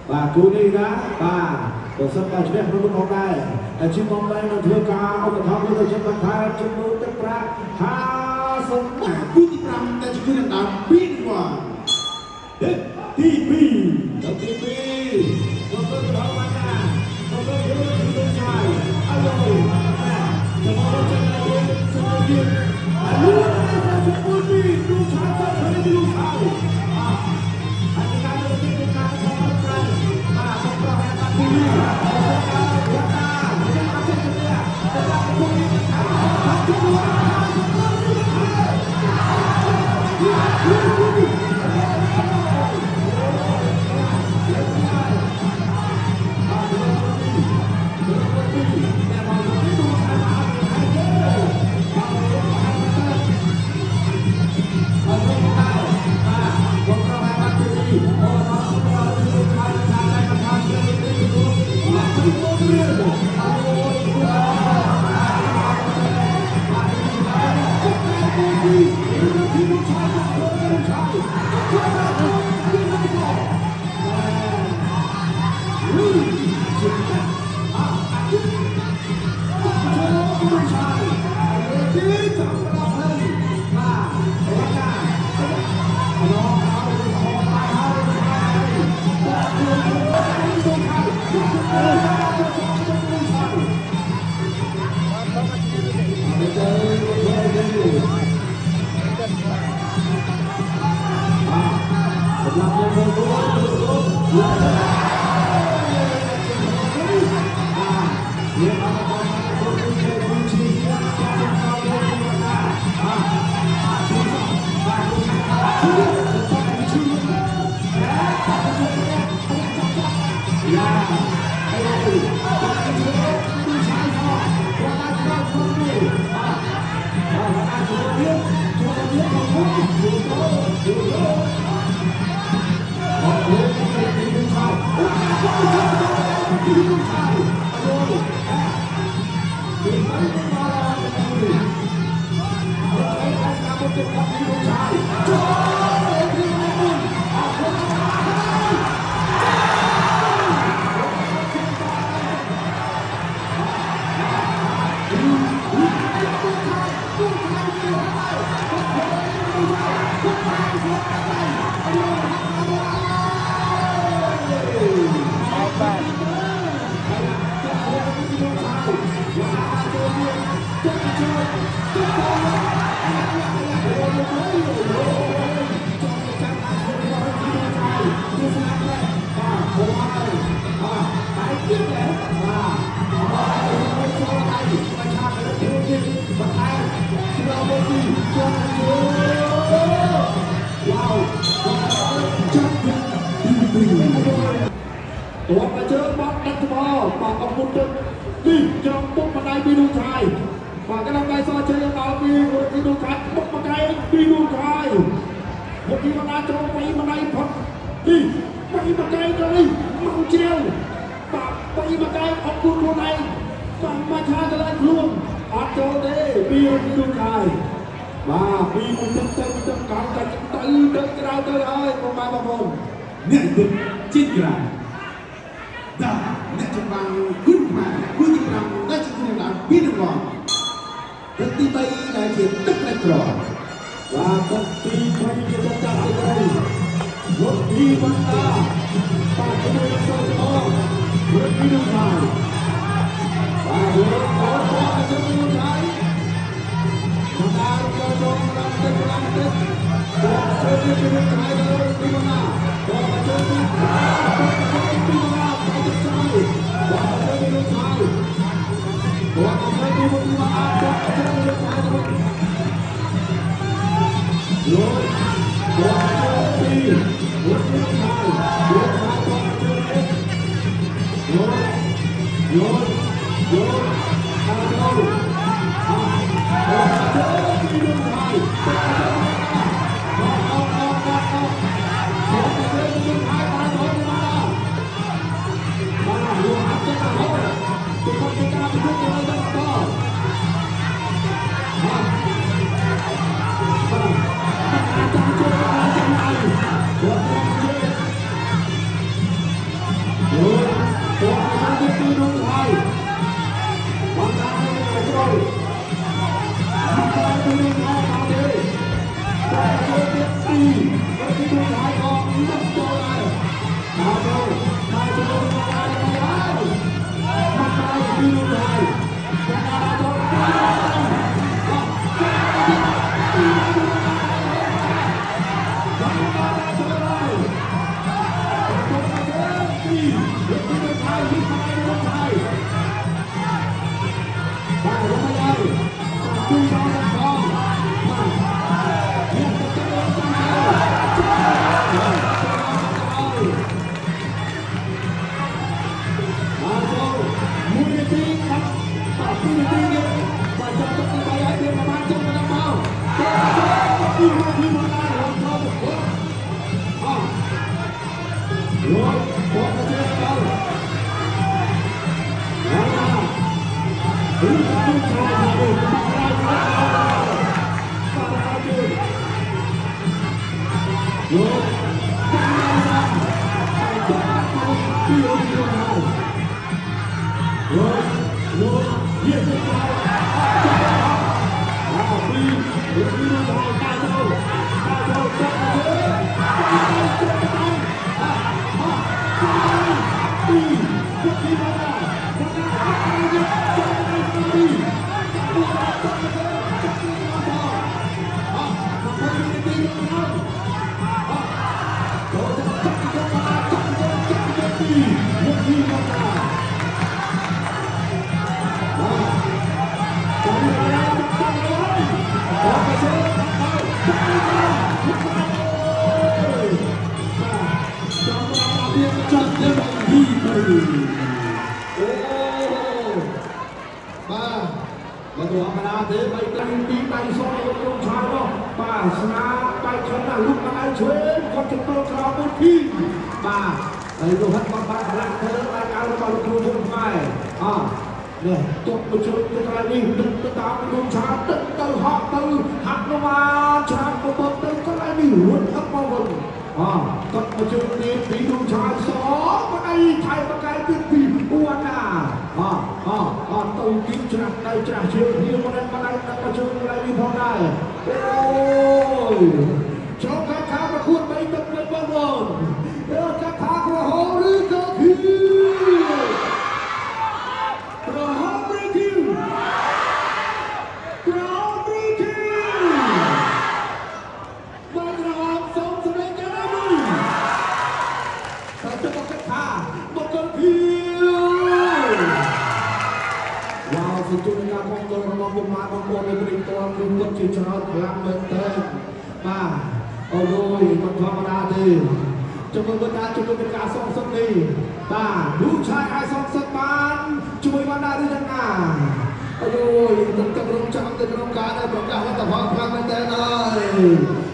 và cú đi đó và được sân bay chuyên luôn hôm nay là chim bóng bay là thưa cao ông thao với đội chân bắn thái chim bóng tất cả ha sân bay bút năm tại chỉ là đám biết qua TV không có cái đó mà nha không có cái đó thì không sai alo cho nó chân là điên luôn là chim bóng đi luôn trái phải phải luôn sai anh ta được cái cái ពីនោះហើយមកពីបណ្ដាចូលពីបណ្ដាផុតទីពីមកកែទៅនេះមកជ្រាវបាទពីមកកែអត់គួរខ្លួនឯងបាទមកថាកន្លែងខ្លួនអត់ចូលទេពីនោះហើយបាទពីមកទៅកាំតែទៅក្រៅទៅហើយបងប្អូនអ្នកទៅជិះក្រៅបាទអ្នកចម្បាំងគុណមកគុណចម្បាំងអ្នកជិះក្រៅពីនោះមកទឹកទី3ដែលជាទឹកនៃក្របាទទឹកទី3ជាទឹកចាប់ទៅហើយលោកទីបណ្ដាបាទជាមួយនឹងសូចអលោកទីនោះហើយបាទលោកអត់ទៅជាមួយហើយបណ្ដាចូលដល់ទឹកឡើងទឹកបាទចូលទៅជាមួយហើយដល់ទីបណ្ដាបាទចូលទៅទីបណ្ដាទៅទៅហើយបាទចូលទៅហើយបាទចូលទៅទីបណ្ដាបាទចូលទៅហើយលោកបាទចូលទីលោកទីហើយលោកបាទចូលទៅលោកអត់ចូល ទឹករំចាំទឹករំការដែលប្រកាសវត្តផលខ្លាំងមែនទែនហើយ